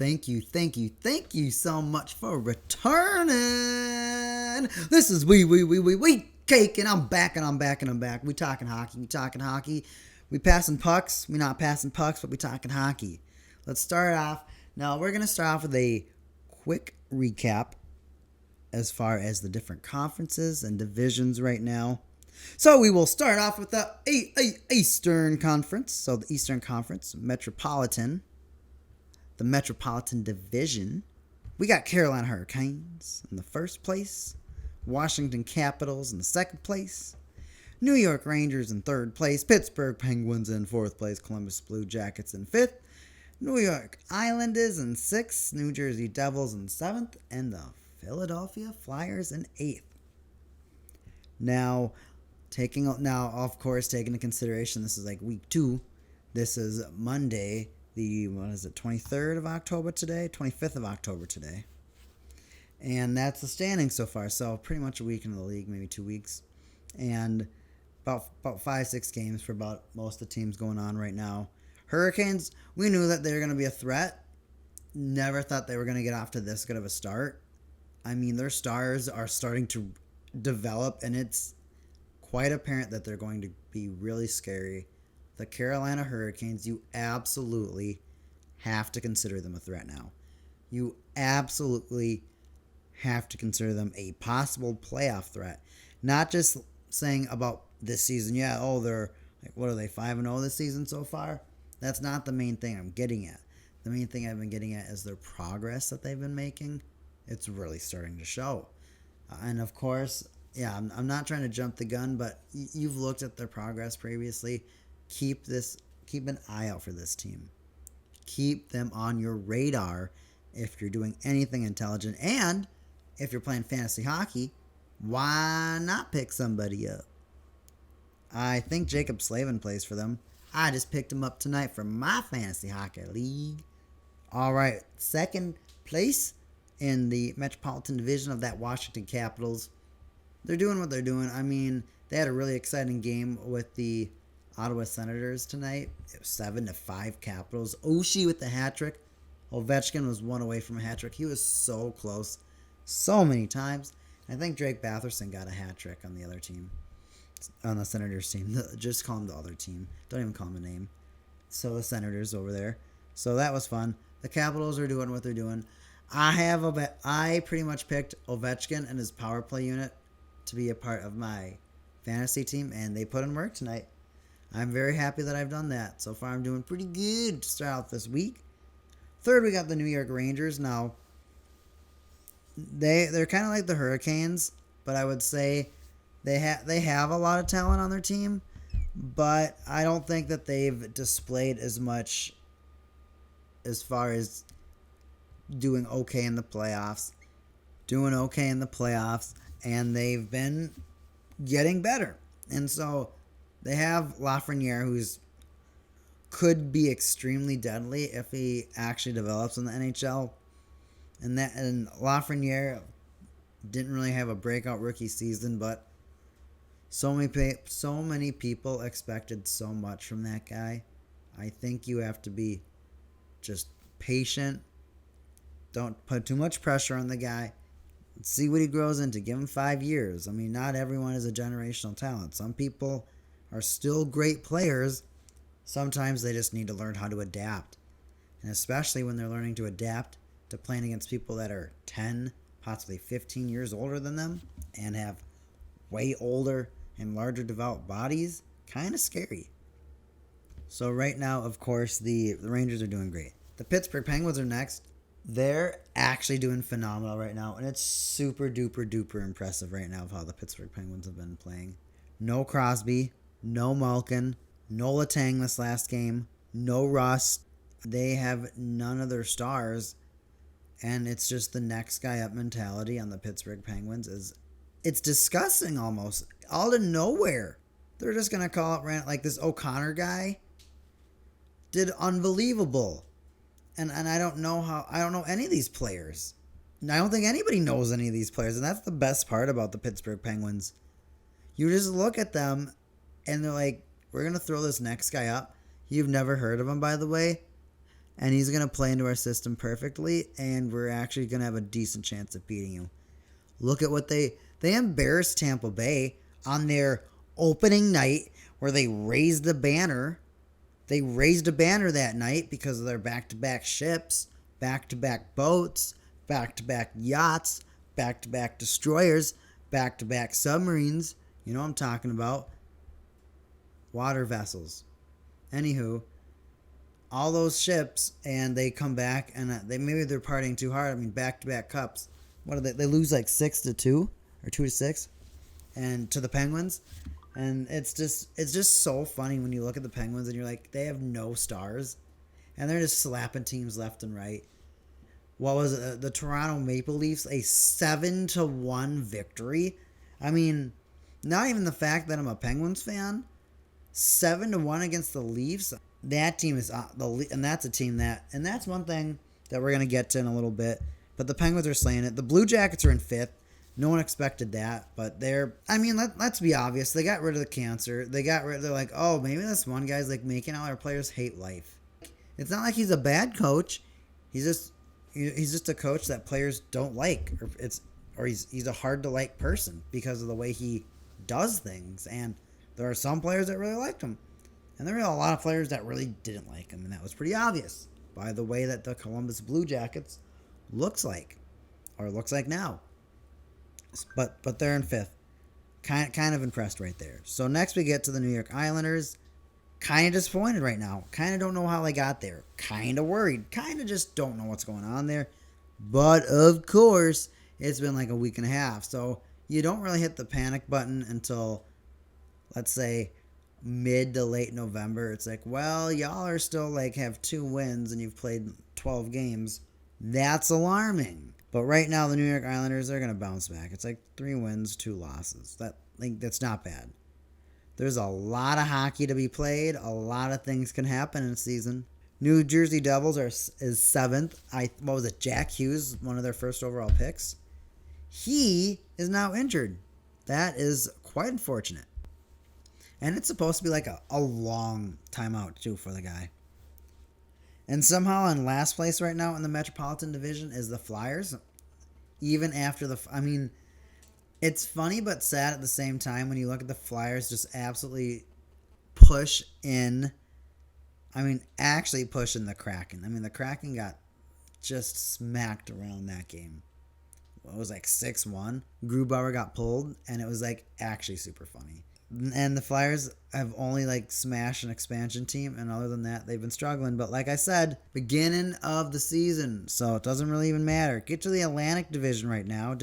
thank you so much for returning. This is WeCake'n. I'm back. We talking hockey. We passing pucks. We not passing pucks, but we talking hockey. Let's start off. Now we're gonna start off with a quick recap as far as the different conferences and divisions right now. So we will start off with the Eastern Conference. So the Eastern Conference, Metropolitan. The Metropolitan Division. We got Carolina Hurricanes in the first place. Washington Capitals in the second place. New York Rangers in third place. Pittsburgh Penguins in fourth place. Columbus Blue Jackets in fifth. New York Islanders in sixth. New Jersey Devils in seventh. And the Philadelphia Flyers in eighth. Now, of course, taking into consideration this is like week 2. This is Monday, the 23rd of October today, 25th of October today. And that's the standings so far. So pretty much a week into the league, maybe 2 weeks. And about 5-6 games for about most of the teams going on right now. Hurricanes, we knew that they were going to be a threat. Never thought they were going to get off to this good of a start. I mean, their stars are starting to develop, and it's quite apparent that they're going to be really scary. The Carolina Hurricanes, you absolutely have to consider them a threat now. You absolutely have to consider them a possible playoff threat. Not just saying about this season, they're, what are they, 5-0 this season so far? That's not the main thing I'm getting at. The main thing I've been getting at is their progress that they've been making. It's really starting to show. And of course, I'm not trying to jump the gun, but you've looked at their progress previously. Keep an eye out for this team. Keep them on your radar if you're doing anything intelligent. And if you're playing fantasy hockey, why not pick somebody up? I think Jacob Slavin plays for them. I just picked him up tonight for my fantasy hockey league. All right, second place in the Metropolitan Division of that Washington Capitals. They're doing what they're doing. I mean, they had a really exciting game with the Ottawa Senators tonight. It was 7-5 Capitals. Oshie with the hat trick. Ovechkin was one away from a hat trick. He was so close so many times. I think Drake Batherson got a hat trick on the other team. On the Senators team. Just call him the other team. Don't even call him a name. So the Senators over there. So that was fun. The Capitals are doing what they're doing. I pretty much picked Ovechkin and his power play unit to be a part of my fantasy team, and they put in work tonight. I'm very happy that I've done that. So far, I'm doing pretty good to start out this week. Third, we got the New York Rangers. Now, they're kind of like the Hurricanes, but I would say they have a lot of talent on their team, but I don't think that they've displayed as much as far as doing okay in the playoffs, and they've been getting better. And so they have Lafreniere, who's could be extremely deadly if he actually develops in the NHL. And Lafreniere didn't really have a breakout rookie season, but so many people expected so much from that guy. I think you have to be just patient. Don't put too much pressure on the guy. Let's see what he grows into. Give him 5 years. I mean, not everyone is a generational talent. Some people are still great players. Sometimes they just need to learn how to adapt. And especially when they're learning to adapt to playing against people that are 10, possibly 15 years older than them and have way older and larger developed bodies, kind of scary. So right now, of course, the Rangers are doing great. The Pittsburgh Penguins are next. They're actually doing phenomenal right now, and it's super duper duper impressive right now of how the Pittsburgh Penguins have been playing. No Crosby, no Malkin, no Letang this last game, no Rust. They have none of their stars, and it's just the next guy up mentality on the Pittsburgh Penguins. It's disgusting almost. Out of nowhere, they're just going to call it like this O'Connor guy did unbelievable. And I don't know any of these players. And I don't think anybody knows any of these players. And that's the best part about the Pittsburgh Penguins. You just look at them and they're like, we're going to throw this next guy up. You've never heard of him, by the way. and he's going to play into our system perfectly, and we're actually going to have a decent chance of beating you. Look at what they embarrassed Tampa Bay on their opening night where they raised the banner. They raised a banner that night because of their back-to-back ships, back-to-back boats, back-to-back yachts, back-to-back destroyers, back-to-back submarines. You know what I'm talking about. Water vessels. Anywho, all those ships, and they come back, and maybe they're partying too hard. I mean, back-to-back cups. What are they? They lose like 6-2 or 2-6, and to the Penguins. And it's just so funny when you look at the Penguins and you're like, they have no stars, and they're just slapping teams left and right. What was it? The Toronto Maple Leafs, a 7-1 victory. I mean, not even the fact that I'm a Penguins fan. 7-1 against the Leafs. That team is and that's a team and that's one thing that we're gonna get to in a little bit. But the Penguins are slaying it. The Blue Jackets are in 5th. No one expected that, but let's be obvious. They got rid of the cancer. They're like, oh, maybe this one guy's like making all our players hate life. It's not like he's a bad coach. He's just a coach that players don't like, or he's a hard to like person because of the way he does things. And there are some players that really liked him, and there were a lot of players that really didn't like him, and that was pretty obvious by the way that the Columbus Blue Jackets looks like now. But they're in 5th. Kind of impressed right there. So next we get to the New York Islanders. Kind of disappointed right now. Kind of don't know how they got there. Kind of worried. Kind of just don't know what's going on there. But of course, it's been like a week and a half. So you don't really hit the panic button until, let's say, mid to late November. It's like, well, y'all are still like have 2 wins and you've played 12 games. That's alarming. But right now, the New York Islanders are going to bounce back. It's like 3 wins, 2 losses. That's not bad. There's a lot of hockey to be played. A lot of things can happen in a season. New Jersey Devils is 7th. What was it? Jack Hughes, one of their first overall picks. He is now injured. That is quite unfortunate. And it's supposed to be like a long timeout, too, for the guy. And somehow in last place right now in the Metropolitan Division is the Flyers. Even after it's funny but sad at the same time when you look at the Flyers just absolutely push in. Actually push in the Kraken. The Kraken got just smacked around that game. It was like 6-1. Grubauer got pulled, and it was like actually super funny. And the Flyers have only like smashed an expansion team, and other than that, they've been struggling. But like I said, beginning of the season, so it doesn't really even matter. Get to the Atlantic Division right now.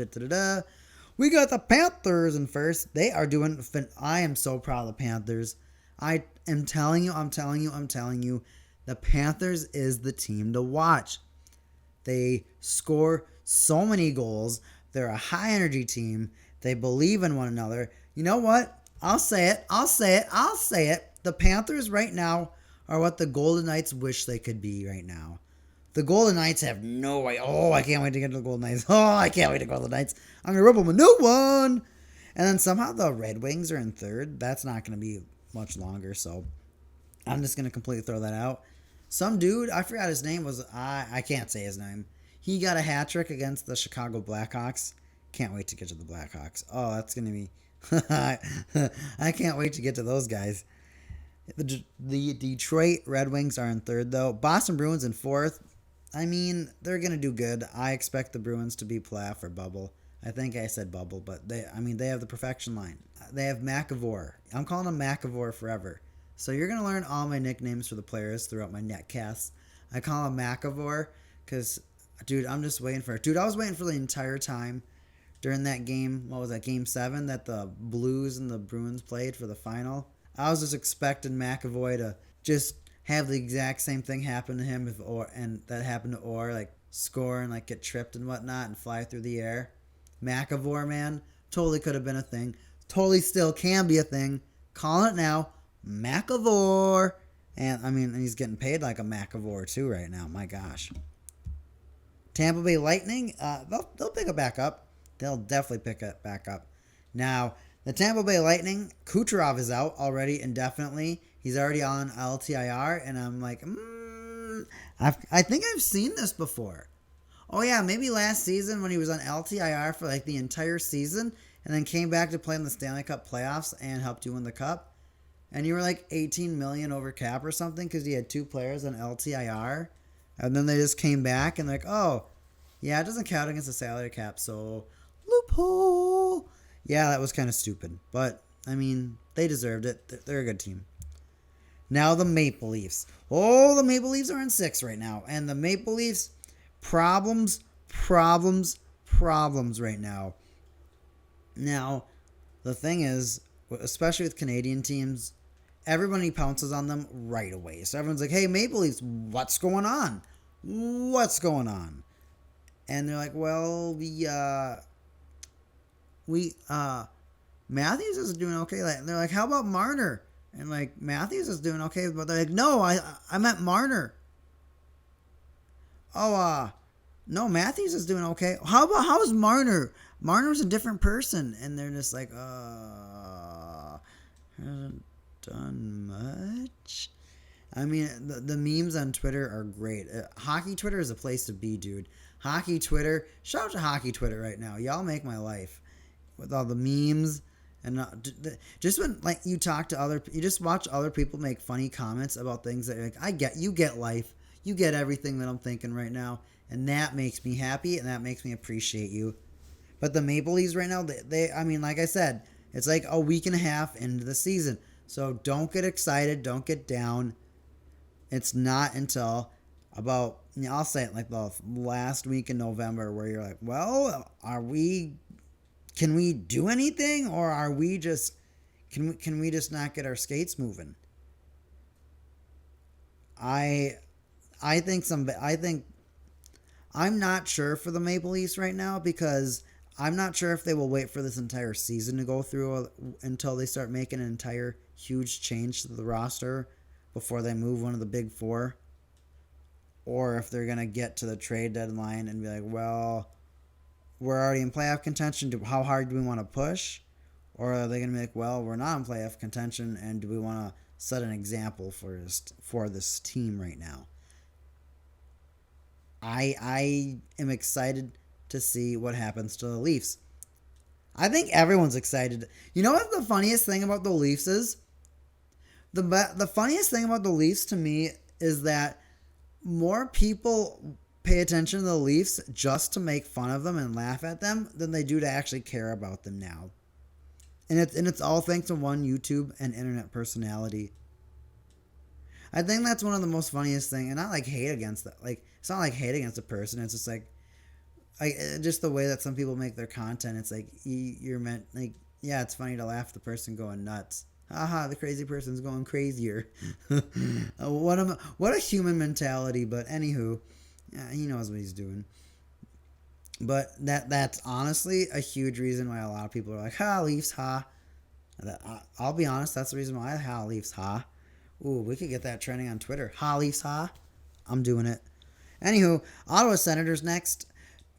We got the Panthers in first. They are doing. I am so proud of the Panthers. I am telling you, the Panthers is the team to watch. They score so many goals. They're a high energy team. They believe in one another. You know what? I'll say it. The Panthers right now are what the Golden Knights wish they could be right now. The Golden Knights have no way. Oh, I can't wait to get to the Golden Knights. Oh, I can't wait to go to the Knights. I'm going to rip them a new one. And then somehow the Red Wings are in 3rd. That's not going to be much longer, so I'm just going to completely throw that out. Some dude, I forgot his name, I can't say his name. He got a hat trick against the Chicago Blackhawks. Can't wait to get to the Blackhawks. Oh, that's going to be... I can't wait to get to those guys. The Detroit Red Wings are in 3rd, though. Boston Bruins in 4th. They're going to do good. I expect the Bruins to be playoff or bubble. I think I said bubble, but they have the perfection line. They have McAvoy. I'm calling him McAvoy forever. So you're going to learn all my nicknames for the players throughout my netcast. I call him McAvoy because, dude, I'm just waiting for it. Dude, I was waiting for the entire time during that game. What was that, Game 7 that the Blues and the Bruins played for the final? I was just expecting McAvoy to just have the exact same thing happen to him and that happened to Orr, like score and like get tripped and whatnot and fly through the air. McAvoy, man, totally could have been a thing. Totally still can be a thing. Calling it now, McAvoy. And he's getting paid like a McAvoy too right now. My gosh. Tampa Bay Lightning, they'll pick it back up. They'll definitely pick it back up. Now, the Tampa Bay Lightning, Kucherov is out already indefinitely. He's already on LTIR, and I'm like, I think I've seen this before. Oh yeah, maybe last season when he was on LTIR for like the entire season and then came back to play in the Stanley Cup playoffs and helped you win the cup. And you were like 18 million over cap or something because you had two players on LTIR. And then they just came back and like, oh, yeah, it doesn't count against the salary cap, so loophole. Yeah, that was kind of stupid. But, I mean, they deserved it. They're a good team. Now the Maple Leafs. Oh, the Maple Leafs are in 6 right now. And the Maple Leafs, problems right now. Now, the thing is, especially with Canadian teams, everybody pounces on them right away. So everyone's like, hey, Maple Leafs, what's going on? What's going on? And they're like, well, Matthews is doing okay. And they're like, how about Marner? And like, Matthews is doing okay. But they're like, no, I meant Marner. Oh, no, Matthews is doing okay. How's Marner? Marner's a different person. And they're just like, hasn't done much. I mean, the memes on Twitter are great. Hockey Twitter is a place to be, dude. Hockey Twitter. Shout out to Hockey Twitter right now. Y'all make my life with all the memes and just when like you talk to you just watch other people make funny comments about things that you're like, you get life, you get everything that I'm thinking right now, and that makes me happy and that makes me appreciate you. But the Maple Leafs right now, I mean, like I said, it's like a week and a half into the season, so don't get excited, don't get down. It's not until about, I'll say it like the last week in November where you're like, well, can we do anything, or are we just, can we just not get our skates moving? I think I'm not sure for the Maple Leafs right now because I'm not sure if they will wait for this entire season to go through until they start making an entire huge change to the roster before they move one of the big four, or if they're going to get to the trade deadline and be like, well, we're already in playoff contention. How hard do we want to push? Or are they going to be like, well, we're not in playoff contention, and do we want to set an example for this team right now? I am excited to see what happens to the Leafs. I think everyone's excited. You know what the funniest thing about the Leafs is? The funniest thing about the Leafs to me is that more people pay attention to the Leafs just to make fun of them and laugh at them than they do to actually care about them now. And it's all thanks to one YouTube and internet personality. I think that's one of the most funniest things, and not like hate against that. Like, it's not like hate against a person. It's just like just the way that some people make their content. It's like you're meant like, yeah, it's funny to laugh at the person going nuts. Haha, the crazy person's going crazier. What a human mentality. But anywho, yeah, he knows what he's doing. But that's honestly a huge reason why a lot of people are like, ha, Leafs, ha. I'll be honest, that's the reason why, ha, Leafs, ha. Ooh, we could get that trending on Twitter. Ha, Leafs, ha. I'm doing it. Anywho, Ottawa Senators next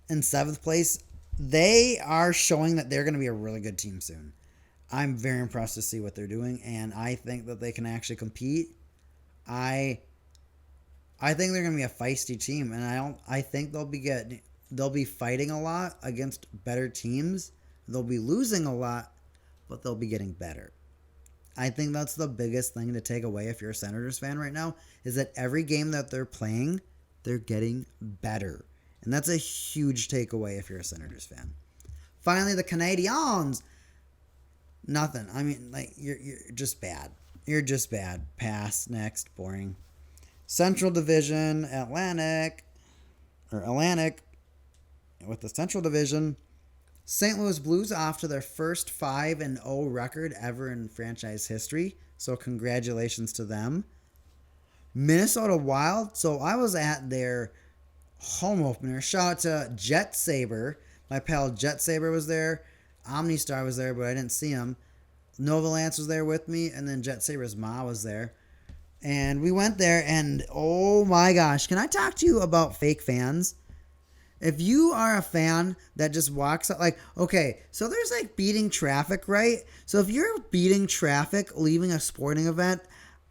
in 7th place. They are showing that they're going to be a really good team soon. I'm very impressed to see what they're doing, and I think that they can actually compete. I think they're going to be a feisty team, and I think they'll be fighting a lot against better teams. They'll be losing a lot, but they'll be getting better. I think that's the biggest thing to take away if you're a Senators fan right now, is that every game that they're playing, they're getting better. And that's a huge takeaway if you're a Senators fan. Finally, the Canadiens. Nothing. I mean, like, you're just bad. You're just bad. Pass. Next. Boring. Central Division, Atlantic. With the Central Division, St. Louis Blues off to their first 5-0 record ever in franchise history. So congratulations to them. Minnesota Wild. So I was at their home opener. Shout out to Jet Saber. My pal Jet Saber was there. Omnistar was there, but I didn't see him. Nova Lance was there with me, and then Jet Saber's ma was there. And we went there, and oh my gosh, can I talk to you about fake fans? If you are a fan that just walks out, like, okay, so there's like beating traffic, right? So if you're beating traffic, leaving a sporting event,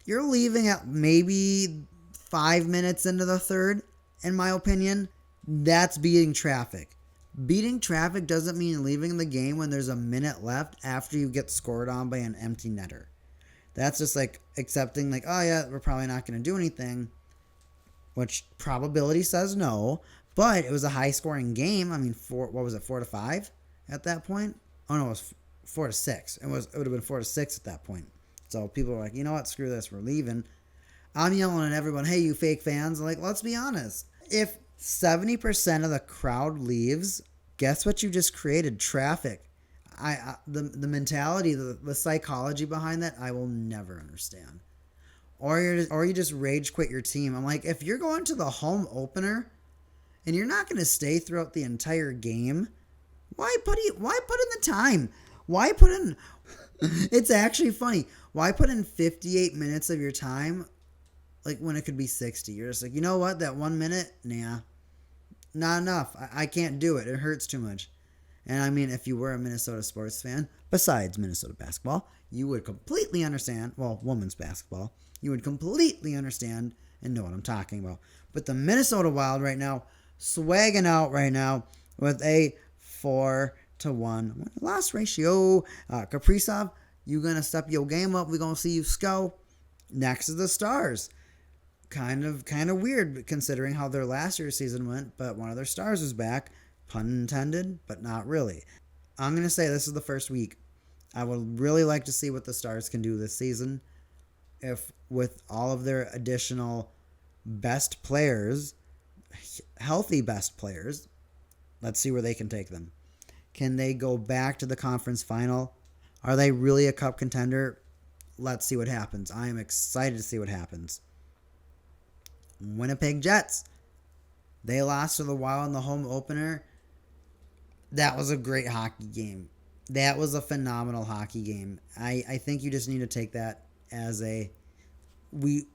you're leaving at maybe 5 minutes into the third, in my opinion, that's beating traffic. Beating traffic doesn't mean leaving the game when there's a minute left after you get scored on by an empty netter. That's just like accepting like, oh yeah, we're probably not going to do anything, which probability says no, but it was a high scoring game. I mean, 4-5 at that point? Oh no, it was 4-6. It would have been 4-6 at that point. So people were like, you know what, screw this, we're leaving. I'm yelling at everyone, hey, you fake fans. Like, let's be honest. If 70% of the crowd leaves, guess what you just created? Traffic. The mentality, the psychology behind that, I will never understand. Or you just rage quit your team. I'm like, if you're going to the home opener and you're not going to stay throughout the entire game, why put in the time? Why put in? It's actually funny. Why put in 58 minutes of your time? Like when it could be 60. You're just like, you know what? That 1 minute, nah, not enough. I can't do it. It hurts too much. And I mean, if you were a Minnesota sports fan, besides Minnesota basketball, you would completely understand. Well, women's basketball, you would completely understand and know what I'm talking about. But the Minnesota Wild right now, swagging out right now with a 4-1 loss ratio. Kaprizov, you gonna step your game up. We're gonna see you score. Next is the Stars. Kind of weird considering how their last year's season went, but one of their stars is back. Pun intended, but not really. I'm going to say this is the first week. I would really like to see what the Stars can do this season. If with all of their additional best players, healthy best players, let's see where they can take them. Can they go back to the conference final? Are they really a cup contender? Let's see what happens. I am excited to see what happens. Winnipeg Jets. They lost to the Wild in the home opener. That was a great hockey game. That was a phenomenal hockey game. I think you just need to take that as we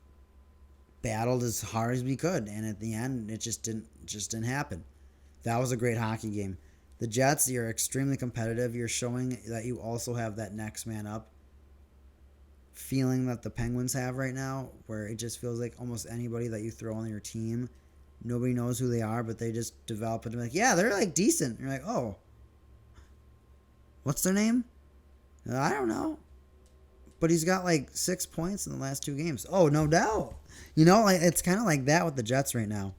battled as hard as we could, and at the end it just didn't happen. That was a great hockey game. The Jets, you're extremely competitive. You're showing that you also have that next man up feeling that the Penguins have right now, where it just feels like almost anybody that you throw on your team, nobody knows who they are, but they just develop it and be like, yeah, they're like decent. And you're like, oh, what's their name? I don't know. But he's got like 6 points in the last 2 games. Oh, no doubt. You know, like it's kind of like that with the Jets right now.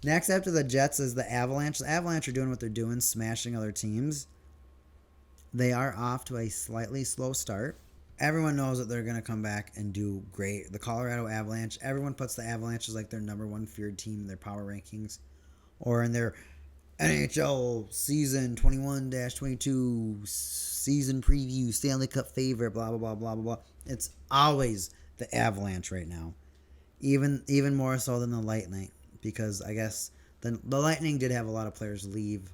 Next after the Jets is the Avalanche. The Avalanche are doing what they're doing, smashing other teams. They are off to a slightly slow start. Everyone knows that they're going to come back and do great. The Colorado Avalanche, everyone puts the Avalanche as like their number one feared team in their power rankings or in their NHL season 21-22 season preview, Stanley Cup favorite, blah, blah, blah, blah, blah, blah. It's always the Avalanche right now. Even more so than the Lightning, because I guess the Lightning did have a lot of players leave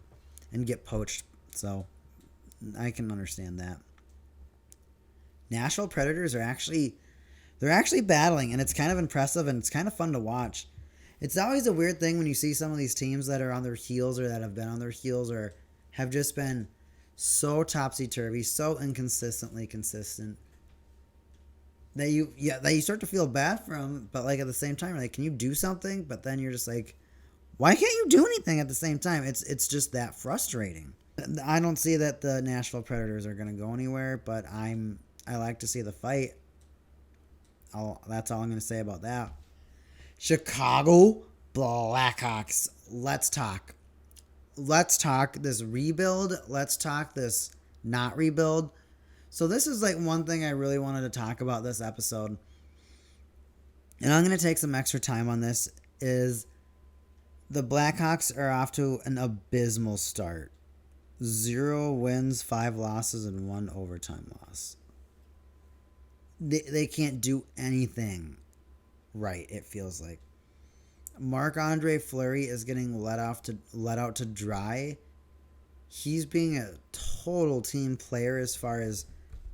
and get poached, so I can understand that. Nashville Predators are actually battling, and it's kind of impressive and it's kind of fun to watch. It's always a weird thing when you see some of these teams that are on their heels or that have been on their heels or have just been so topsy-turvy, so inconsistently consistent that you start to feel bad for them, but like at the same time, like, can you do something? But then you're just like, why can't you do anything at the same time? It's just that frustrating. I don't see that the Nashville Predators are going to go anywhere, but I like to see the fight. That's all I'm going to say about that. Chicago Blackhawks. Let's talk. Let's talk this rebuild. Let's talk this not rebuild. So this is like one thing I really wanted to talk about this episode. And I'm going to take some extra time on this. Is the Blackhawks are off to an abysmal start. 0 wins, 5 losses, and 1 overtime loss. They can't do anything right, it feels like. Marc-Andre Fleury is getting let out to dry. He's being a total team player as far as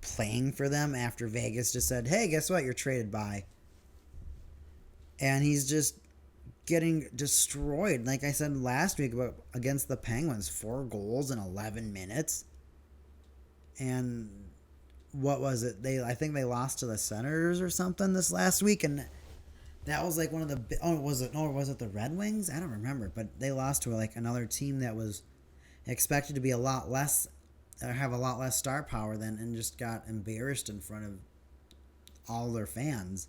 playing for them after Vegas just said, hey, guess what? You're traded by. And he's just getting destroyed. Like I said last week against the Penguins, 4 goals in 11 minutes. And what was it? I think they lost to the Senators or something this last week, and That was like one of the. Was it? No, was it the Red Wings? I don't remember, but they lost to like another team that was expected to be a lot less, or have a lot less star power than, and just got embarrassed in front of all their fans.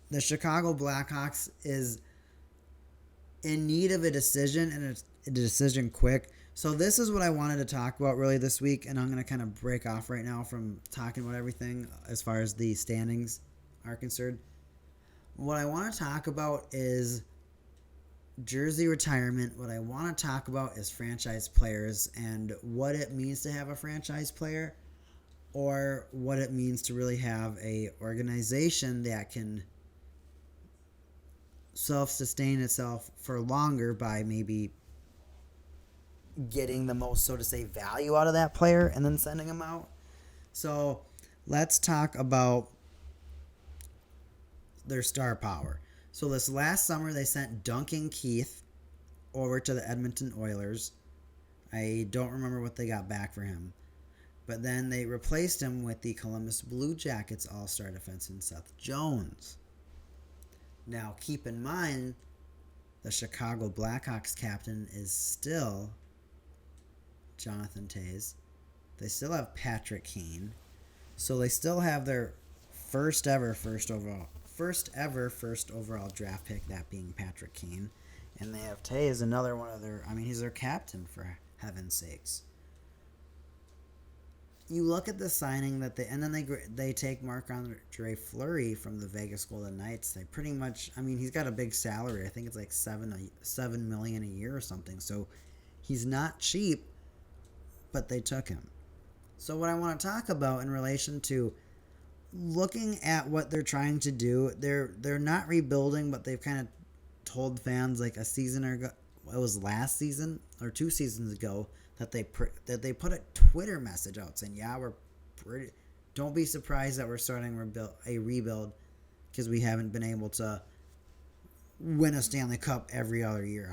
The Chicago Blackhawks is in need of a decision, and it's a decision quick. So this is what I wanted to talk about really this week, and I'm going to kind of break off right now from talking about everything as far as the standings are concerned. What I want to talk about is jersey retirement. What I want to talk about is franchise players and what it means to have a franchise player, or what it means to really have a organization that can self-sustain itself for longer by maybe getting the most, so to say, value out of that player and then sending him out. So let's talk about their star power. So this last summer they sent Duncan Keith over to the Edmonton Oilers. I don't remember what they got back for him. But then they replaced him with the Columbus Blue Jackets all-star defenseman Seth Jones. Now keep in mind, the Chicago Blackhawks captain is still Jonathan Toews. They still have Patrick Kane. So they still have their first ever first overall draft pick, that being Patrick Kane. And they have Toews, another one of their, he's their captain, for heaven's sakes. You look at the signing that they take Marc-Andre Fleury from the Vegas Golden Knights. They pretty much, he's got a big salary. I think it's like $7 million a year or something. So he's not cheap, but they took him. So what I want to talk about in relation to looking at what they're trying to do, they're not rebuilding, but they've kind of told fans like a season ago, it was last season or 2 seasons ago, that they put a Twitter message out saying, don't be surprised that we're starting a rebuild because we haven't been able to win a Stanley Cup every other year.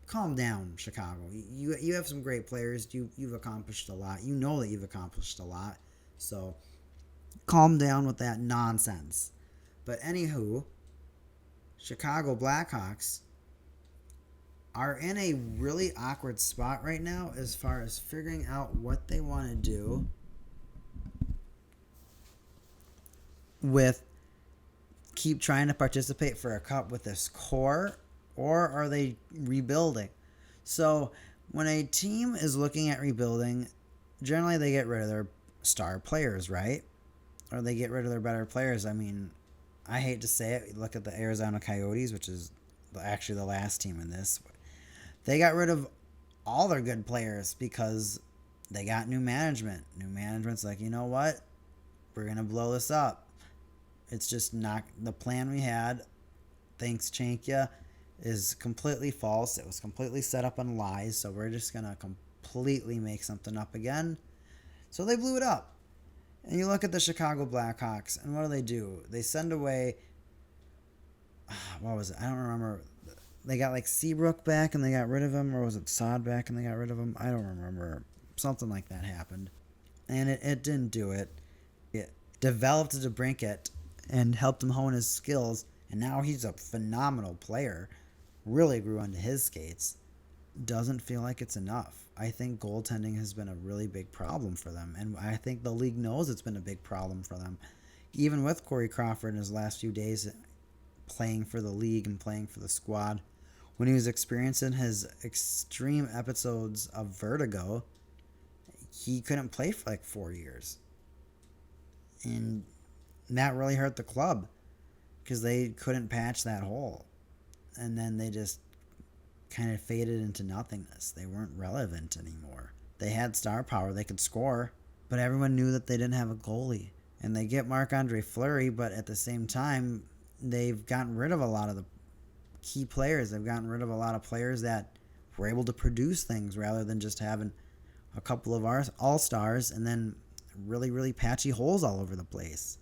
Calm down, Chicago. You have some great players. You've accomplished a lot. You know that you've accomplished a lot. So calm down with that nonsense. But anywho, Chicago Blackhawks are in a really awkward spot right now as far as figuring out what they want to do with keep trying to participate for a cup with this core, or are they rebuilding? So when a team is looking at rebuilding, generally they get rid of their star players, right? Or they get rid of their better players. I hate to say it. Look at the Arizona Coyotes, which is actually the last team in this. They got rid of all their good players because they got new management. New management's like, you know what? We're going to blow this up. It's just not the plan we had. Thanks, Chankia, is completely false. It was completely set up on lies. So we're just going to completely make something up again. So they blew it up. And you look at the Chicago Blackhawks, and what do? They send away, what was it? I don't remember. They got like Seabrook back and they got rid of him, or was it Sod back and they got rid of him? I don't remember. Something like that happened. And it didn't do it. It developed DeBrincat and helped him hone his skills, and now he's a phenomenal player. Really grew onto his skates. Doesn't feel like it's enough. I think goaltending has been a really big problem for them, and I think the league knows it's been a big problem for them. Even with Corey Crawford in his last few days playing for the league and playing for the squad, when he was experiencing his extreme episodes of vertigo, he couldn't play for like 4 years. And that really hurt the club because they couldn't patch that hole. And then they just kind of faded into nothingness. They weren't relevant anymore. They had star power. They could score, but everyone knew that they didn't have a goalie. And they get Marc-Andre Fleury, but at the same time, they've gotten rid of a lot of the key players. They've gotten rid of a lot of players that were able to produce things rather than just having a couple of all-stars and then really, really patchy holes all over the place.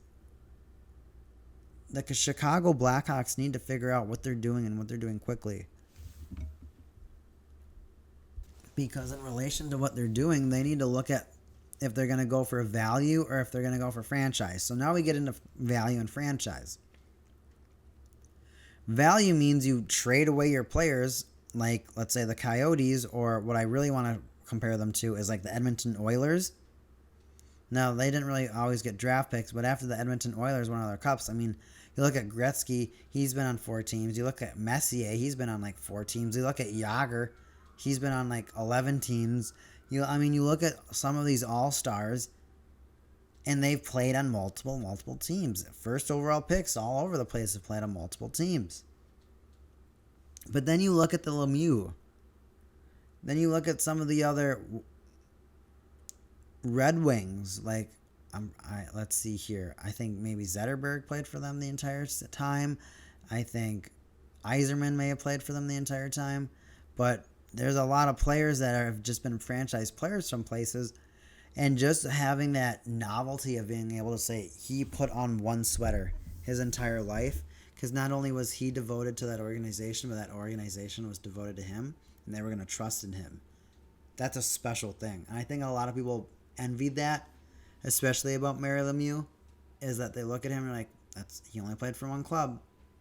The Chicago Blackhawks need to figure out what they're doing and what they're doing quickly. Because in relation to what they're doing, they need to look at if they're going to go for value or if they're going to go for franchise. So now we get into value and franchise. Value means you trade away your players, like, let's say, the Coyotes, or what I really want to compare them to is like the Edmonton Oilers. Now, they didn't really always get draft picks, but after the Edmonton Oilers won all their cups, I mean, you look at Gretzky, he's been on 4 teams. You look at Messier, he's been on like 4 teams. You look at Yager, he's been on like 11 teams. You look at some of these all-stars, and they've played on multiple teams. First overall picks all over the place have played on multiple teams. But then you look at the Lemieux. Then you look at some of the other Red Wings, like, let's see here. I think maybe Zetterberg played for them the entire time. I think Yzerman may have played for them the entire time. But there's a lot of players that have just been franchise players from places. And just having that novelty of being able to say he put on one sweater his entire life, because not only was he devoted to that organization, but that organization was devoted to him, and they were going to trust in him. That's a special thing. And I think a lot of people envied that, especially about Mario Lemieux, is that they look at him and like, he only played for one club.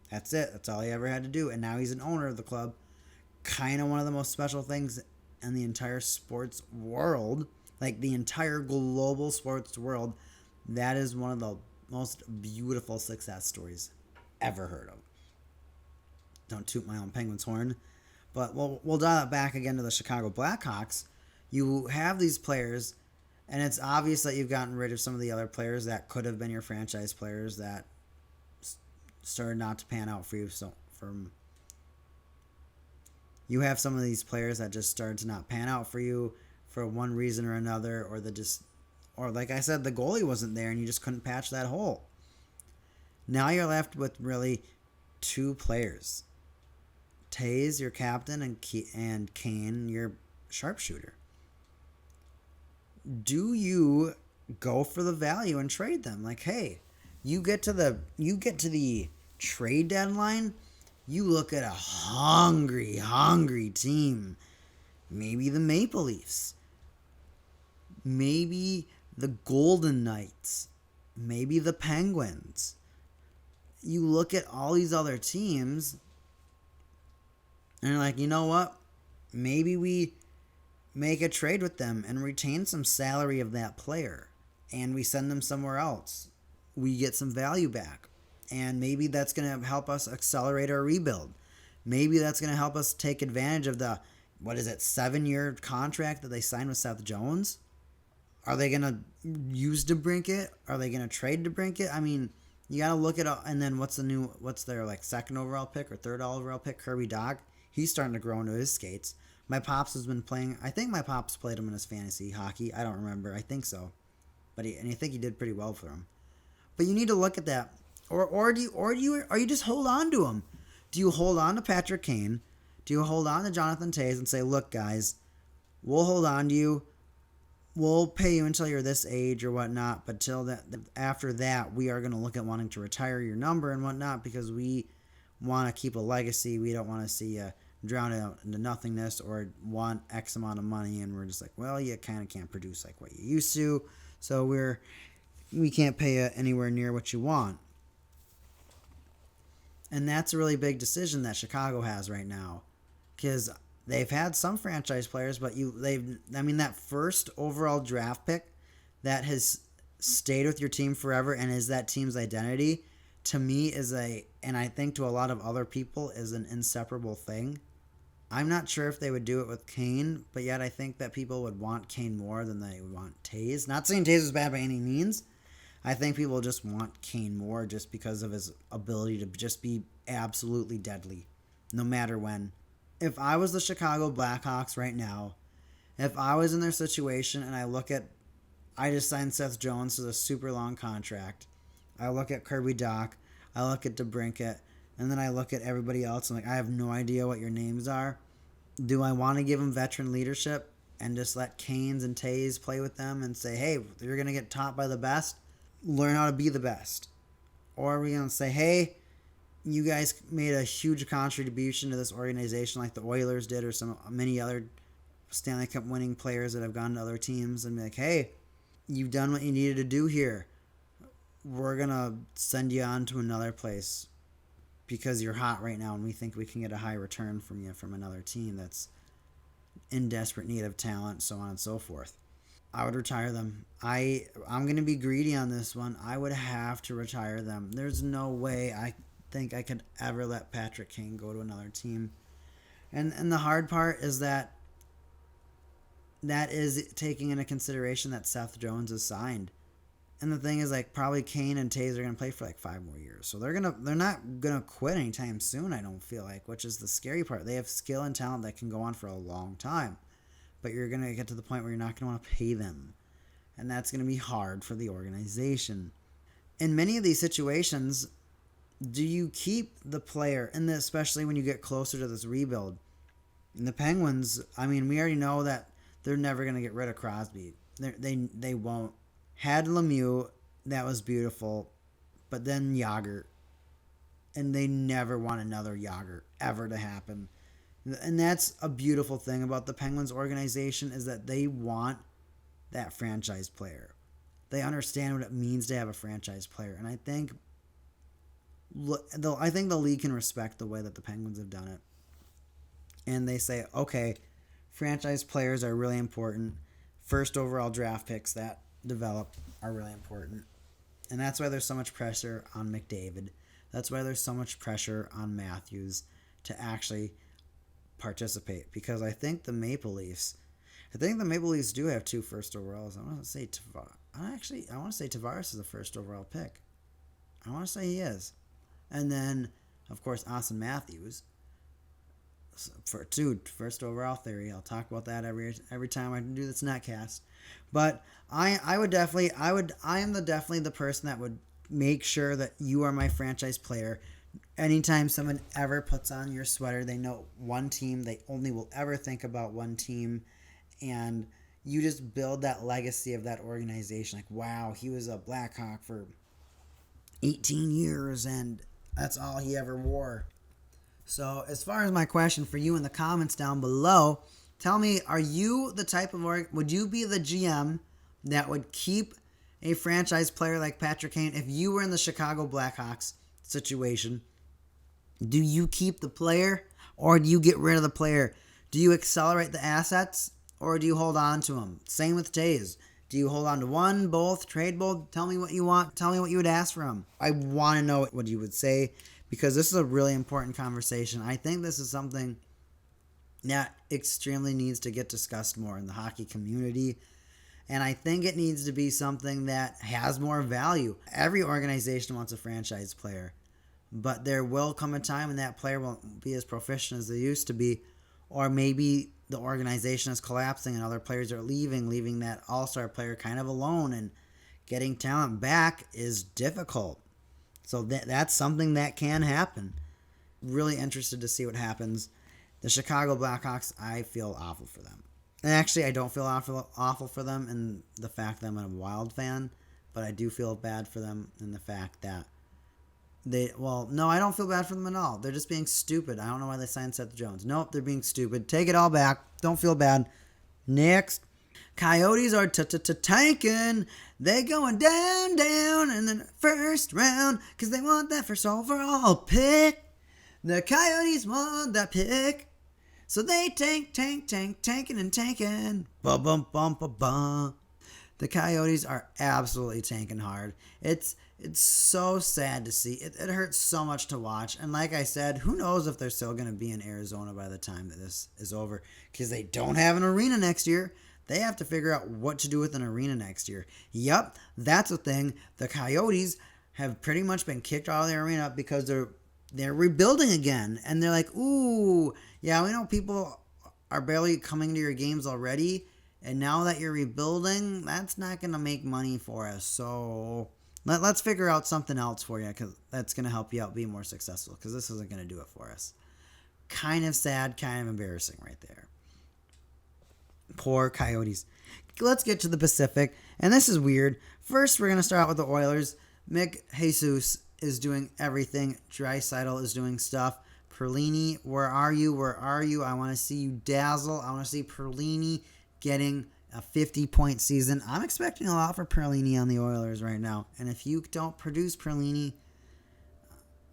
That's it. That's all he ever had to do. And now he's an owner of the club. Kind of one of the most special things in the entire sports world. Like the entire global sports world, that is one of the most beautiful success stories ever heard of. Don't toot my own Penguins horn, but we'll dial it back again to the Chicago Blackhawks. You have these players, and it's obvious that you've gotten rid of some of the other players that could have been your franchise players that started not to pan out for you. So you have some of these players that just started to not pan out for you, for one reason or another, or like I said, the goalie wasn't there and you just couldn't patch that hole. Now you're left with really 2 players. Toews, your captain, and Kane, your sharpshooter. Do you go for the value and trade them? Like, hey, you get to the trade deadline, you look at a hungry team. Maybe the Maple Leafs. Maybe the Golden Knights. Maybe the Penguins. You look at all these other teams and you're like, you know what? Maybe we make a trade with them and retain some salary of that player. And we send them somewhere else. We get some value back. And maybe that's going to help us accelerate our rebuild. Maybe that's going to help us take advantage of the 7-year contract that they signed with Seth Jones? Are they going to use DeBrincat? Are they going to trade DeBrincat? I mean, you got to look at, and then what's their like 2nd overall pick or 3rd overall pick? Kirby Dach. He's starting to grow into his skates. My pops has been playing, I think my pops played him in his fantasy hockey. I don't remember. I think so. But I think he did pretty well for him. But you need to look at that. Or do you just hold on to him? Do you hold on to Patrick Kane? Do you hold on to Jonathan Toews and say, look, guys, we'll hold on to you. We'll pay you until you're this age or whatnot. But after that, we are going to look at wanting to retire your number and whatnot because we want to keep a legacy. We don't want to see you drown out into nothingness or want X amount of money. And we're just like, well, you kind of can't produce like what you used to. So we can't pay you anywhere near what you want. And that's a really big decision that Chicago has right now. Because they've had some franchise players, but that first overall draft pick that has stayed with your team forever and is that team's identity, to me and I think to a lot of other people, is an inseparable thing. I'm not sure if they would do it with Kane, but yet I think that people would want Kane more than they would want Toews. Not saying Toews is bad by any means. I think people just want Kane more just because of his ability to just be absolutely deadly, no matter when. If I was the Chicago Blackhawks right now, if I was in their situation and I just signed Seth Jones to a super long contract, I look at Kirby Dach, I look at DeBrincat, and then I look at everybody else and I have no idea what your names are. Do I want to give them veteran leadership and just let Canes and Toews play with them and say, hey, you're going to get taught by the best? Learn how to be the best. Or are we going to say, hey, you guys made a huge contribution to this organization like the Oilers did or many other Stanley Cup winning players that have gone to other teams and be like, hey, you've done what you needed to do here. We're going to send you on to another place. because you're hot right now and we think we can get a high return from you from another team that's in desperate need of talent, so on and so forth. I would retire them. I'm going to be greedy on this one. I would have to retire them. There's no way I think I could ever let Patrick Kane go to another team. And the hard part is that is taking into consideration that Seth Jones is signed. And the thing is, like, probably Kane and Taves are going to play for like 5 more years. So they're not going to quit anytime soon, I don't feel like, which is the scary part. They have skill and talent that can go on for a long time. But you're going to get to the point where you're not going to want to pay them. And that's going to be hard for the organization. In many of these situations, do you keep the player, and especially when you get closer to this rebuild? And the Penguins, I mean, we already know that they're never going to get rid of Crosby. They won't. Had Lemieux, that was beautiful, but then Jágr, and they never want another Jágr ever to happen. And that's a beautiful thing about the Penguins organization, is that they want that franchise player. They understand what it means to have a franchise player, and I think the league can respect the way that the Penguins have done it. And they say, okay, franchise players are really important. First overall draft picks that develop are really important. And that's why there's so much pressure on McDavid. That's why there's so much pressure on Matthews to actually participate. Because I think the Maple Leafs do have 2 first overalls. I want to say Tavares is the first overall pick. I want to say he is. And then, of course, Austin Matthews. First overall theory. I'll talk about that every time I do this netcast. But I am definitely the person that would make sure that you are my franchise player. Anytime someone ever puts on your sweater, they know one team. They only will ever think about one team. And you just build that legacy of that organization. Like, wow, he was a Blackhawk for 18 years, and that's all he ever wore. So as far as my question for you in the comments down below, tell me, are you the type of would you be the GM that would keep a franchise player like Patrick Kane? If you were in the Chicago Blackhawks situation, do you keep the player or do you get rid of the player? Do you accelerate the assets or do you hold on to them? Same with Taves. Do you hold on to one, both, trade both? Tell me what you want. Tell me what you would ask for him. I want to know what you would say, because this is a really important conversation. I think this is something that extremely needs to get discussed more in the hockey community. And I think it needs to be something that has more value. Every organization wants a franchise player. But there will come a time when that player won't be as proficient as they used to be. Or maybe the organization is collapsing and other players are leaving that all-star player kind of alone. And getting talent back is difficult. So that's something that can happen. Really interested to see what happens. The Chicago Blackhawks, I feel awful for them. And actually, I don't feel awful for them in the fact that I'm a Wild fan, but I do feel bad for them in the fact that I don't feel bad for them at all. They're just being stupid. I don't know why they signed Seth Jones. Nope, they're being stupid. Take it all back. Don't feel bad. Next. Coyotes are tanking. They going down in the first round because they want that first overall pick. The Coyotes want that pick. So they tanking and tanking. Bum. The Coyotes are absolutely tanking hard. It's so sad to see. It hurts so much to watch. And like I said, who knows if they're still going to be in Arizona by the time that this is over, because they don't have an arena next year. They have to figure out what to do with an arena next year. Yep, that's a thing. The Coyotes have pretty much been kicked out of the arena because they're rebuilding again. And they're like, ooh, yeah, we know people are barely coming to your games already. And now that you're rebuilding, that's not going to make money for us. So let's figure out something else for you, because that's going to help you out be more successful, because this isn't going to do it for us. Kind of sad, kind of embarrassing right there. Poor Coyotes. Let's get to the Pacific. And this is weird. First, we're going to start out with the Oilers. Mick Jesus is doing everything. Draisaitl is doing stuff. Perlini, where are you? I want to see you dazzle. I want to see Perlini getting a 50-point season. I'm expecting a lot for Perlini on the Oilers right now. And if you don't produce Perlini,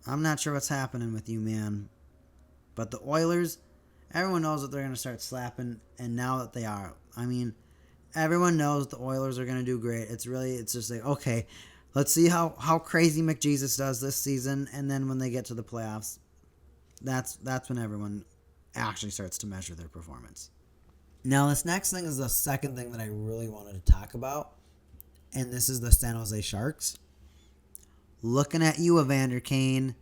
I'm not sure what's happening with you, man. But the Oilers, everyone knows that they're going to start slapping, and now that they are, I mean, everyone knows the Oilers are going to do great. It's just like, okay, let's see how crazy McJesus does this season, and then when they get to the playoffs, that's when everyone actually starts to measure their performance. Now, this next thing is the second thing that I really wanted to talk about, and this is the San Jose Sharks. Looking at you, Evander Kane.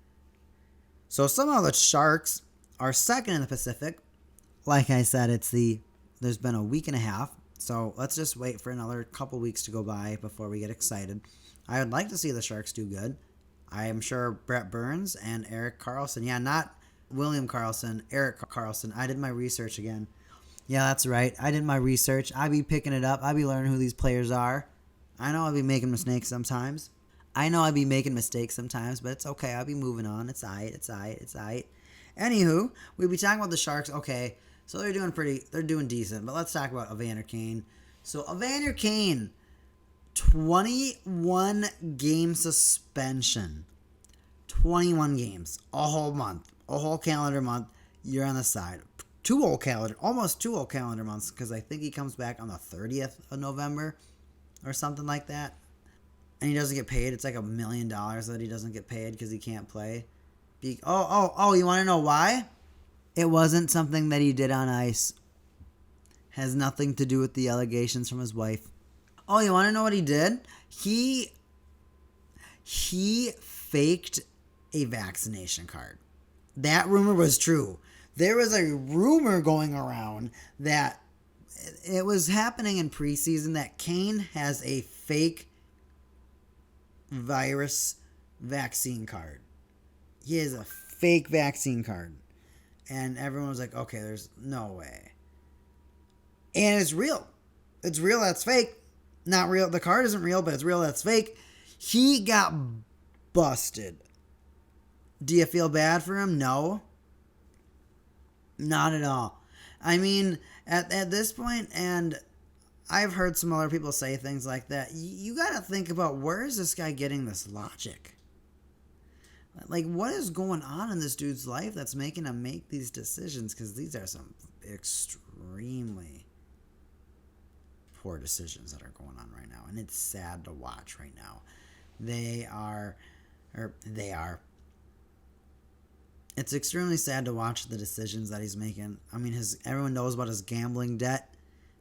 So somehow the Sharks are second in the Pacific. Like I said, there's been a week and a half, so let's just wait for another couple weeks to go by before we get excited. I would like to see the Sharks do good. I am sure Brett Burns and Erik Karlsson, not William Karlsson, Erik Karlsson. I did my research again. Yeah, that's right. I did my research. I be picking it up. I be learning who these players are. I know I be making mistakes sometimes. but it's okay. I'll be moving on. It's aight. Anywho, we be talking about the Sharks. Okay, so they're doing decent. But let's talk about Evander Kane. So Evander Kane, 21 game suspension. 21 games. A whole month. A whole calendar month. You're on the side. Almost 2 whole calendar months, because I think he comes back on the 30th of November or something like that. And he doesn't get paid. It's like $1 million that he doesn't get paid because he can't play. You want to know why? It wasn't something that he did on ice. Has nothing to do with the allegations from his wife. Oh, you want to know what he did? He faked a vaccination card. That rumor was true. There was a rumor going around that it was happening in preseason that Kane has a fake virus vaccine card. He has a fake vaccine card. And everyone was like, okay, there's no way. And it's real. It's real, that's fake. Not real. The card isn't real, but it's real, that's fake. He got busted. Do you feel bad for him? No. Not at all. I mean, at this point, and I've heard some other people say things like that, you got to think about, where is this guy getting this logic? Like, what is going on in this dude's life that's making him make these decisions? Because these are some extremely poor decisions that are going on right now. And it's sad to watch right now. They are. It's extremely sad to watch the decisions that he's making. I mean, everyone knows about his gambling debt,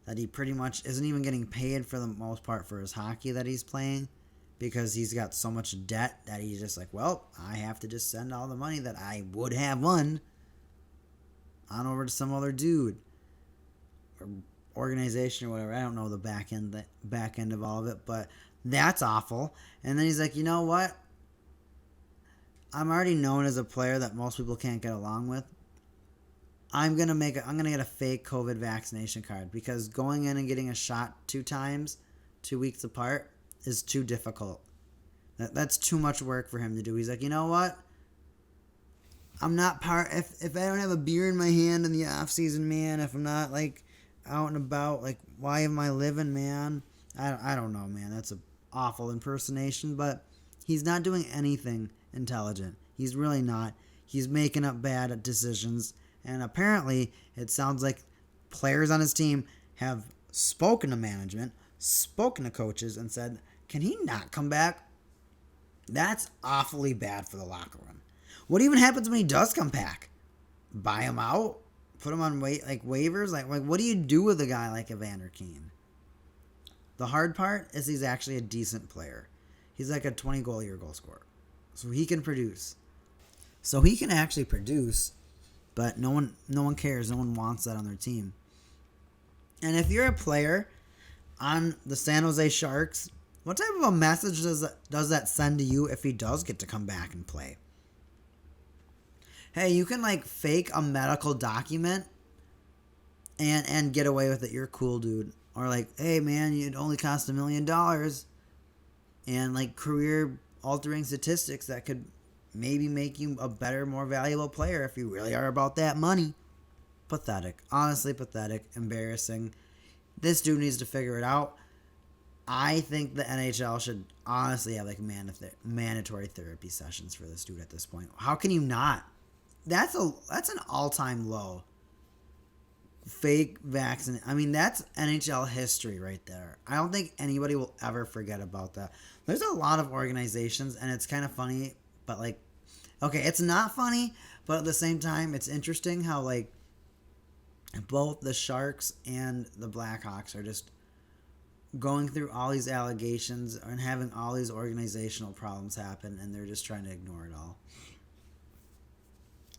that he pretty much isn't even getting paid for the most part for his hockey that he's playing, because he's got so much debt that he's just like, well, I have to just send all the money that I would have won on over to some other dude or organization or whatever. I don't know the back end of all of it, but that's awful. And then he's like, you know what? I'm already known as a player that most people can't get along with. I'm gonna get a fake COVID vaccination card, because going in and getting a shot 2 times, 2 weeks apart, is too difficult. That's too much work for him to do. He's like, you know what? I'm not if I don't have a beer in my hand in the off season, man, if I'm not like out and about, like, why am I living, man? I don't know, man. That's an awful impersonation, but he's not doing anything intelligent. He's really not. He's making up bad decisions, and apparently it sounds like players on his team have spoken to management, spoken to coaches, and said, can he not come back? That's awfully bad for the locker room. What even happens when he does come back? Buy him out? Put him on waivers? Like what do you do with a guy like Evander Kane? The hard part is he's actually a decent player. He's like a 20-goal-a-year goal scorer. So he can produce. So he can actually produce, but no one cares. No one wants that on their team. And if you're a player on the San Jose Sharks, what type of a message does that send to you if he does get to come back and play? Hey, you can fake a medical document and get away with it. You're cool, dude. Or hey man, it only cost $1 million, and career altering statistics that could maybe make you a better, more valuable player if you really are about that money. Pathetic. Honestly pathetic. Embarrassing. This dude needs to figure it out. I think the NHL should honestly have like mandatory therapy sessions for this dude at this point. How can you not? That's an all-time low. Fake vaccine. I mean, that's NHL history right there. I don't think anybody will ever forget about that. There's a lot of organizations, and it's kind of funny, but like, okay, it's not funny, but at the same time, it's interesting how like both the Sharks and the Blackhawks are just going through all these allegations and having all these organizational problems happen, and they're just trying to ignore it all.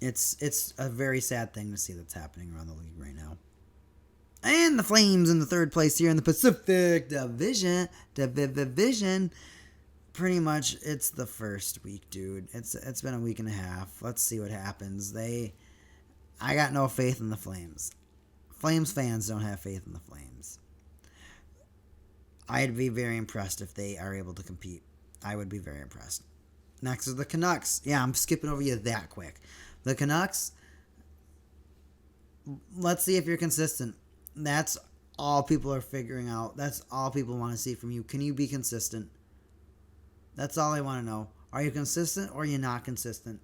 It's a very sad thing to see that's happening around the league right now. And the Flames in the third place here in the Pacific Division. Pretty much, it's the first week, dude. It's been a week and a half. Let's see what happens. I got no faith in the Flames. Flames fans don't have faith in the Flames. I'd be very impressed if they are able to compete. I would be very impressed. Next is the Canucks. Yeah, I'm skipping over you that quick. The Canucks, let's see if you're consistent. That's all people are figuring out. That's all people want to see from you. Can you be consistent? That's all I want to know. Are you consistent or are you not consistent?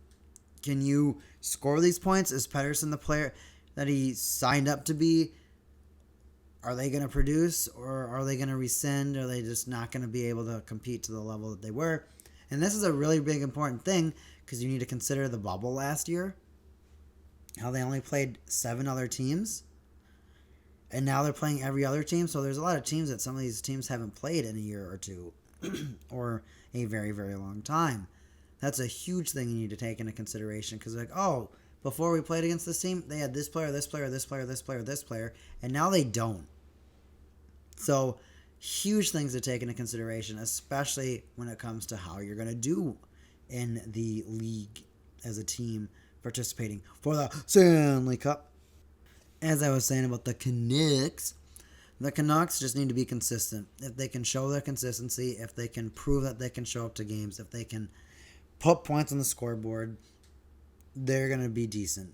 Can you score these points? Is Pettersson the player that he signed up to be? Are they going to produce, or are they going to rescind? Or are they just not going to be able to compete to the level that they were? And this is a really big important thing, because you need to consider the bubble last year. How they only played 7 other teams. And now they're playing every other team. So there's a lot of teams that some of these teams haven't played in a year or two. Or a very, very long time. That's a huge thing you need to take into consideration. Because like, oh, before we played against this team, they had this player, this player, this player, this player, this player. And now they don't. So huge things to take into consideration, especially when it comes to how you're going to do in the league as a team participating for the Stanley Cup. As I was saying about the Canucks, the Canucks just need to be consistent. If they can show their consistency, if they can prove that they can show up to games, if they can put points on the scoreboard, they're going to be decent.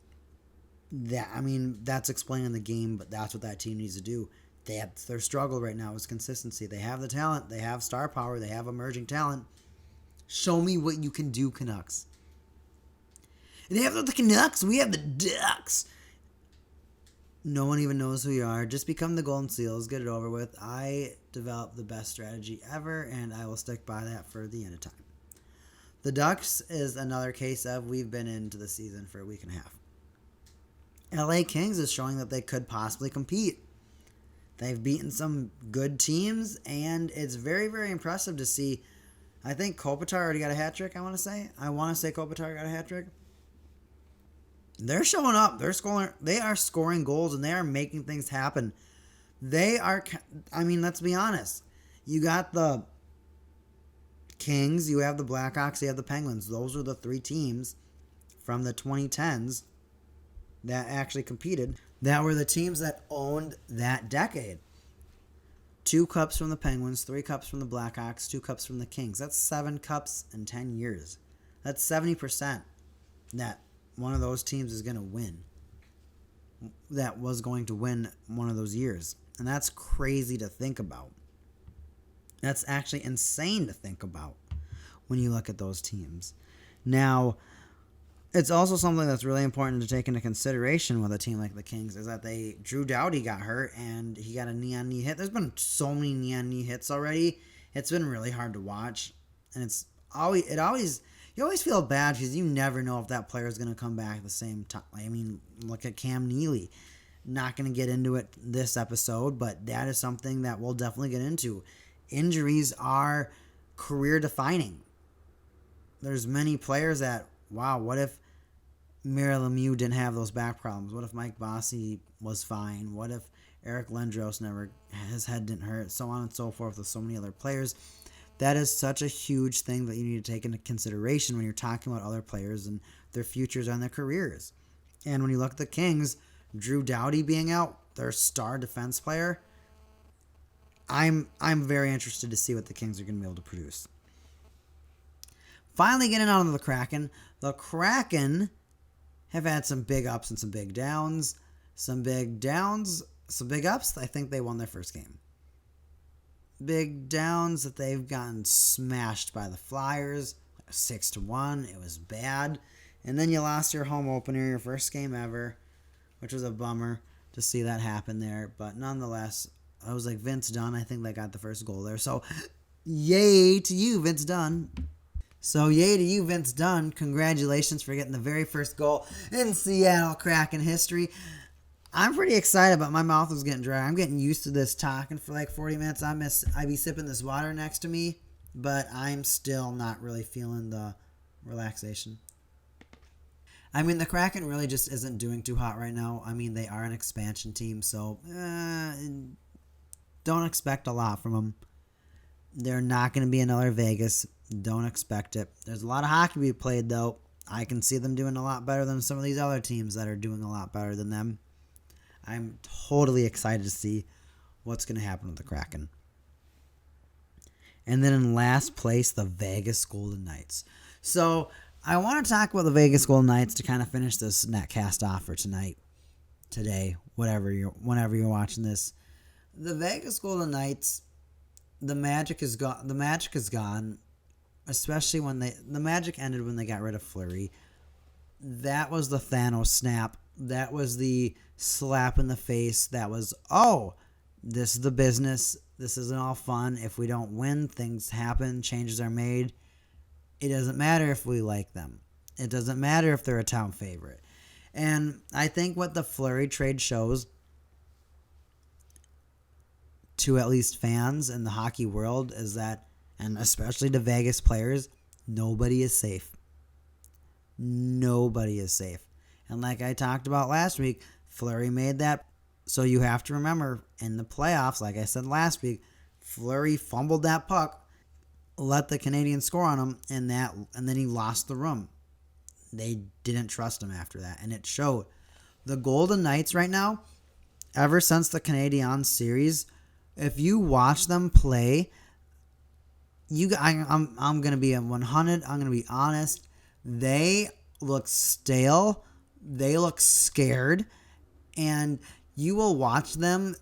That's explaining the game, but that's what that team needs to do. Their struggle right now is consistency. They have the talent. They have star power. They have emerging talent. Show me what you can do, Canucks. And they have the Canucks. We have the Ducks. No one even knows who you are. Just become the Golden Seals. Get it over with. I developed the best strategy ever, and I will stick by that for the end of time. The Ducks is another case of we've been into the season for a week and a half. LA Kings is showing that they could possibly compete. They've beaten some good teams, and it's very, very impressive to see. I think Kopitar already got a hat trick, I want to say Kopitar got a hat trick. They're showing up. They are scoring goals, and they are making things happen. Let's be honest. You got the Kings, you have the Blackhawks, you have the Penguins. Those are the 3 teams from the 2010s that actually competed. That were the teams that owned that decade. 2 cups from the Penguins, 3 cups from the Blackhawks, 2 cups from the Kings. That's 7 cups in 10 years. That's 70% that one of those teams is going to win. That was going to win one of those years. And that's crazy to think about. That's actually insane to think about when you look at those teams. Now, it's also something that's really important to take into consideration with a team like the Kings is that Drew Doughty got hurt and he got a knee-on-knee hit. There's been so many knee-on-knee hits already. It's been really hard to watch. And you always feel bad because you never know if that player is going to come back at the same time. Look at Cam Neely. Not going to get into it this episode, but that is something that we'll definitely get into. Injuries are career-defining. There's many players that, wow, what if Mira Lemieux didn't have those back problems? What if Mike Bossy was fine? What if Eric Lindros his head didn't hurt? So on and so forth with so many other players. That is such a huge thing that you need to take into consideration when you're talking about other players and their futures and their careers. And when you look at the Kings, Drew Doughty being out, their star defense player, I'm very interested to see what the Kings are going to be able to produce. Finally getting on to the Kraken. The Kraken have had some big ups and some big downs. Some big downs, some big ups. I think they won their first game. big downs that they've gotten smashed by the Flyers 6-1. It was bad. And then you lost your home opener, your first game ever, which was a bummer to see that happen there. But nonetheless, I was like Vince Dunn. I think they got the first goal there. So yay to you, Vince Dunn. So yay to you, Vince Dunn. Congratulations for getting the very first goal in Seattle Kraken history. I'm pretty excited, but my mouth is getting dry. I'm getting used to this talking for like 40 minutes. I be sipping this water next to me, but I'm still not really feeling the relaxation. I mean, the Kraken really just isn't doing too hot right now. I mean, they are an expansion team, so don't expect a lot from them. They're not going to be another Vegas. Don't expect it. There's a lot of hockey to be played, though. I can see them doing a lot better than some of these other teams that are doing a lot better than them. I'm totally excited to see what's going to happen with the Kraken. And then in last place, the Vegas Golden Knights. So I want to talk about the Vegas Golden Knights to kind of finish this Netcast off for tonight, today, whenever you're watching this. The Vegas Golden Knights, the magic is gone. The magic is gone, especially when the magic ended when they got rid of Fleury. That was the Thanos snap. That was the slap in the face. That was, oh, this is the business. This isn't all fun. If we don't win, things happen. Changes are made. It doesn't matter if we like them. It doesn't matter if they're a town favorite. And I think what the Fleury trade shows to at least fans in the hockey world is that, and especially to Vegas players, nobody is safe. Nobody is safe. And like I talked about last week, Fleury made that. So you have to remember, in the playoffs, like I said last week, Fleury fumbled that puck, let the Canadiens score on him, and then he lost the room. They didn't trust him after that, and it showed. The Golden Knights right now, ever since the Canadiens series, if you watch them play, I'm gonna be a 100. I'm gonna be honest. They look stale. They look scared, and you will watch them.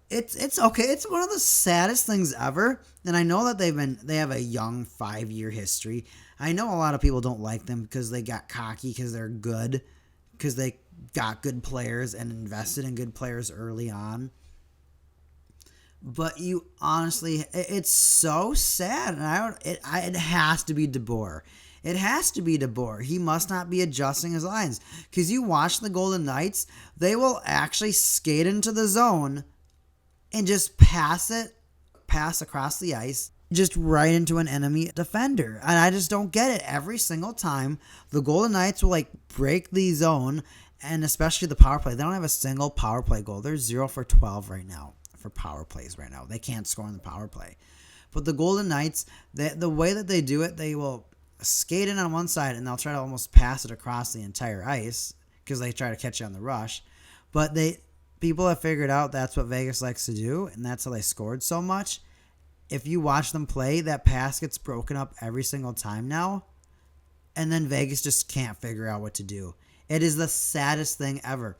It's okay. It's one of the saddest things ever. And I know that they have a young 5-year history. I know a lot of people don't like them because they got cocky, because they're good, because they got good players and invested in good players early on. But you honestly, it's so sad. And it has to be DeBoer. It has to be DeBoer. He must not be adjusting his lines. Because you watch the Golden Knights, they will actually skate into the zone and just pass across the ice, just right into an enemy defender. And I just don't get it. Every single time, the Golden Knights will break the zone, and especially the power play. They don't have a single power play goal. They're 0 for 12 right now for power plays right now. They can't score in the power play. But the Golden Knights, the way that they do it, they will skate in on one side and they'll try to almost pass it across the entire ice because they try to catch you on the rush. But people have figured out that's what Vegas likes to do, and that's how they scored so much. If you watch them play, that pass gets broken up every single time now, and then Vegas just can't figure out what to do. It is the saddest thing ever.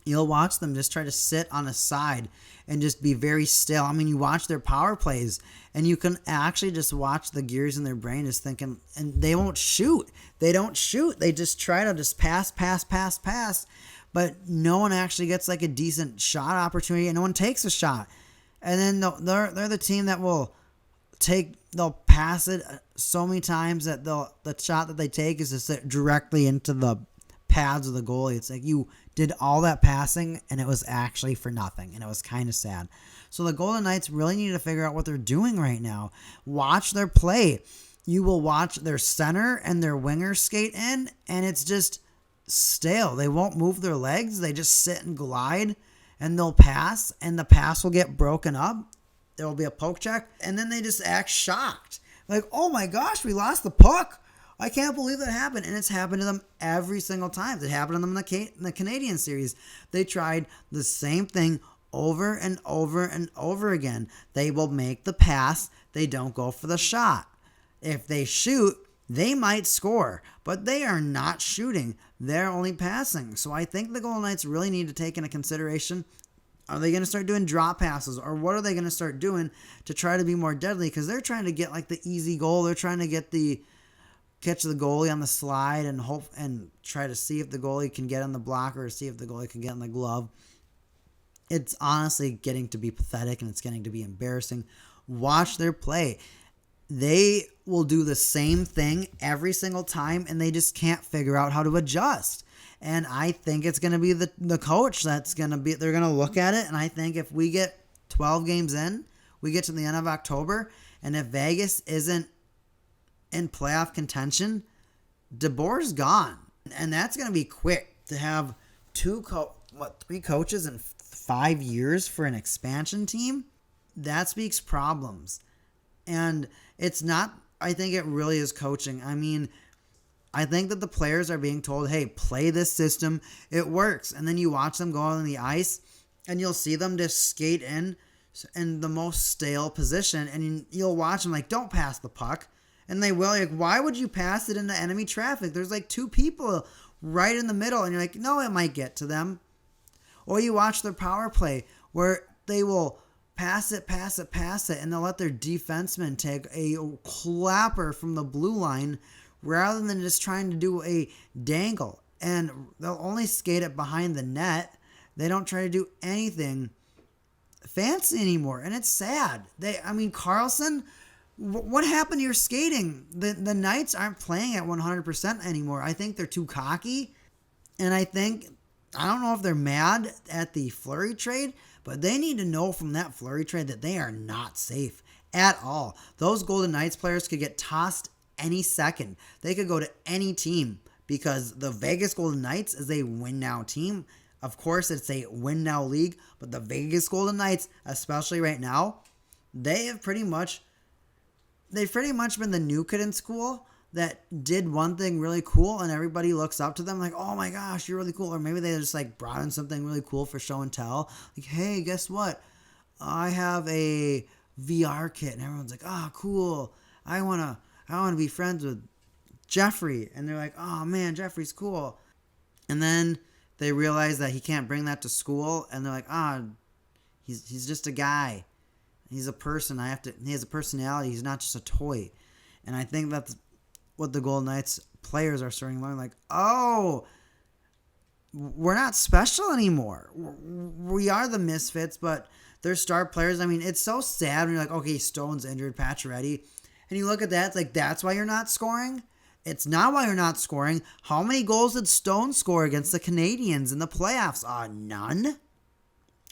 You'll watch them just try to sit on a side and just be very still. I mean, you watch their power plays, and you can actually just watch the gears in their brain just thinking, and they won't shoot. They don't shoot. They just try to just pass, but no one actually gets a decent shot opportunity, and no one takes a shot. And then they're the team that they'll pass it so many times that the shot that they take is just directly into the pads of the goalie. It's like you did all that passing and it was actually for nothing, and it was kind of sad. So the Golden Knights really need to figure out what they're doing right now. Watch their play. You will watch their center and their winger skate in, and it's just stale. They won't move their legs. They just sit and glide, and they'll pass, and the pass will get broken up. There will be a poke check, and then they just act shocked. Oh my gosh, we lost the puck. I can't believe that happened. And it's happened to them every single time. It happened to them in the Canadian series. They tried the same thing over and over and over again. They will make the pass. They don't go for the shot. If they shoot, they might score, but they are not shooting. They're only passing. So I think the Golden Knights really need to take into consideration Are they going to start doing drop passes, or what are they going to start doing to try to be more deadly? Because they're trying to get like the easy goal. They're trying to catch the goalie on the slide and hope and try to see if the goalie can get on the blocker or see if the goalie can get on the glove. It's honestly getting to be pathetic, and it's getting to be embarrassing. Watch their play. They will do the same thing every single time, and they just can't figure out how to adjust. And I think it's going to be the coach that's going to be, they're going to look at it. And I think if we get 12 games in, we get to the end of October, and if Vegas isn't in playoff contention, DeBoer's gone. And that's going to be quick to have three coaches in 5 years for an expansion team. That speaks problems. And it's not, I think it really is coaching. I mean, I think that the players are being told, hey, play this system. It works. And then you watch them go on the ice, and you'll see them just skate in the most stale position. And you'll watch them like, don't pass the puck. And they will. Like, why would you pass it into enemy traffic? There's like two people right in the middle. And you're like, no, it might get to them. Or you watch their power play where they will pass it, and they'll let their defenseman take a clapper from the blue line rather than just trying to do a dangle. And they'll only skate it behind the net. They don't try to do anything fancy anymore. And it's sad. Carlson, what happened to your skating? The Knights aren't playing at 100% anymore. I think they're too cocky. And I don't know if they're mad at the Fleury trade, but they need to know from that Fleury trade that they are not safe at all. Those Golden Knights players could get tossed any second. They could go to any team because the Vegas Golden Knights is a win-now team. Of course, it's a win-now league, but the Vegas Golden Knights, especially right now, they've pretty much been the new kid in school that did one thing really cool and everybody looks up to them like, oh my gosh, you're really cool. Or maybe they just like brought in something really cool for show and tell. Like, hey, guess what? I have a VR kit. And everyone's like, oh, cool. I want to be friends with Jeffrey. And they're like, oh man, Jeffrey's cool. And then they realize that he can't bring that to school. And they're like, he's just a guy. He's a person. He has a personality. He's not just a toy. And I think that's what the Golden Knights players are starting to learn. Like, oh, we're not special anymore. We are the misfits, but they're star players. I mean, it's so sad when you're like, okay, Stone's injured, Pacioretty. And you look at that, it's like, that's why you're not scoring? It's not why you're not scoring. How many goals did Stone score against the Canadiens in the playoffs? None.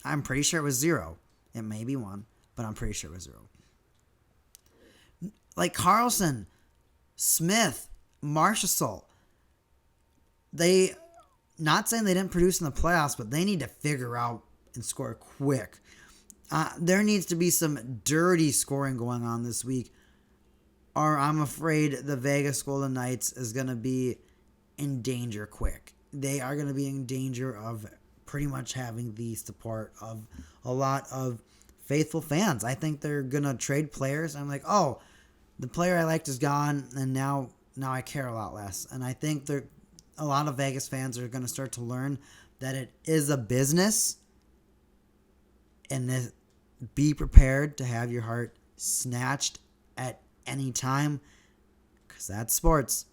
I'm pretty sure it was 0. It may be 1, but I'm pretty sure it was 0. Like Carlson, Smith, Marchessault, they, not saying they didn't produce in the playoffs, but they need to figure out and score quick. There needs to be some dirty scoring going on this week, or I'm afraid the Vegas Golden Knights is going to be in danger quick. They are going to be in danger of pretty much having the support of a lot of faithful fans. I think they're going to trade players. I'm like, oh, the player I liked is gone, and now I care a lot less. And I think a lot of Vegas fans are going to start to learn that it is a business, and be prepared to have your heart snatched at any time, because that's sports.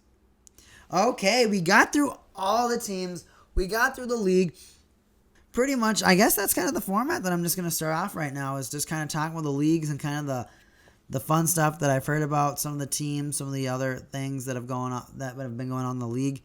Okay, we got through all the teams. We got through the league. Pretty much, I guess that's kind of the format that I'm just going to start off right now, is just kind of talking about the leagues and kind of the fun stuff that I've heard about, some of the teams, some of the other things that have been going on in the league.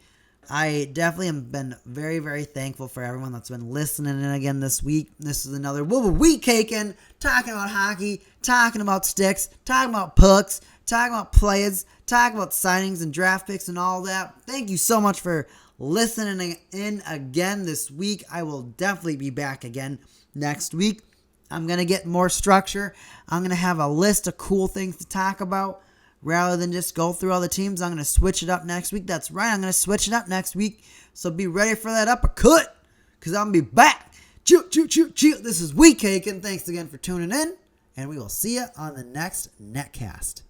I definitely have been very, very thankful for everyone that's been listening in again this week. This is another WeCake'n, talking about hockey, talking about sticks, talking about pucks, talking about players, talking about signings and draft picks and all that. Thank you so much for listening in again this week. I will definitely be back again next week. I'm going to get more structure. I'm going to have a list of cool things to talk about. Rather than just go through all the teams, I'm going to switch it up next week. That's right, I'm going to switch it up next week. So be ready for that uppercut, because I'm going to be back. Choo, choo, choo, choo. This is WeCake'n. Thanks again for tuning in, and we will see you on the next Netcast.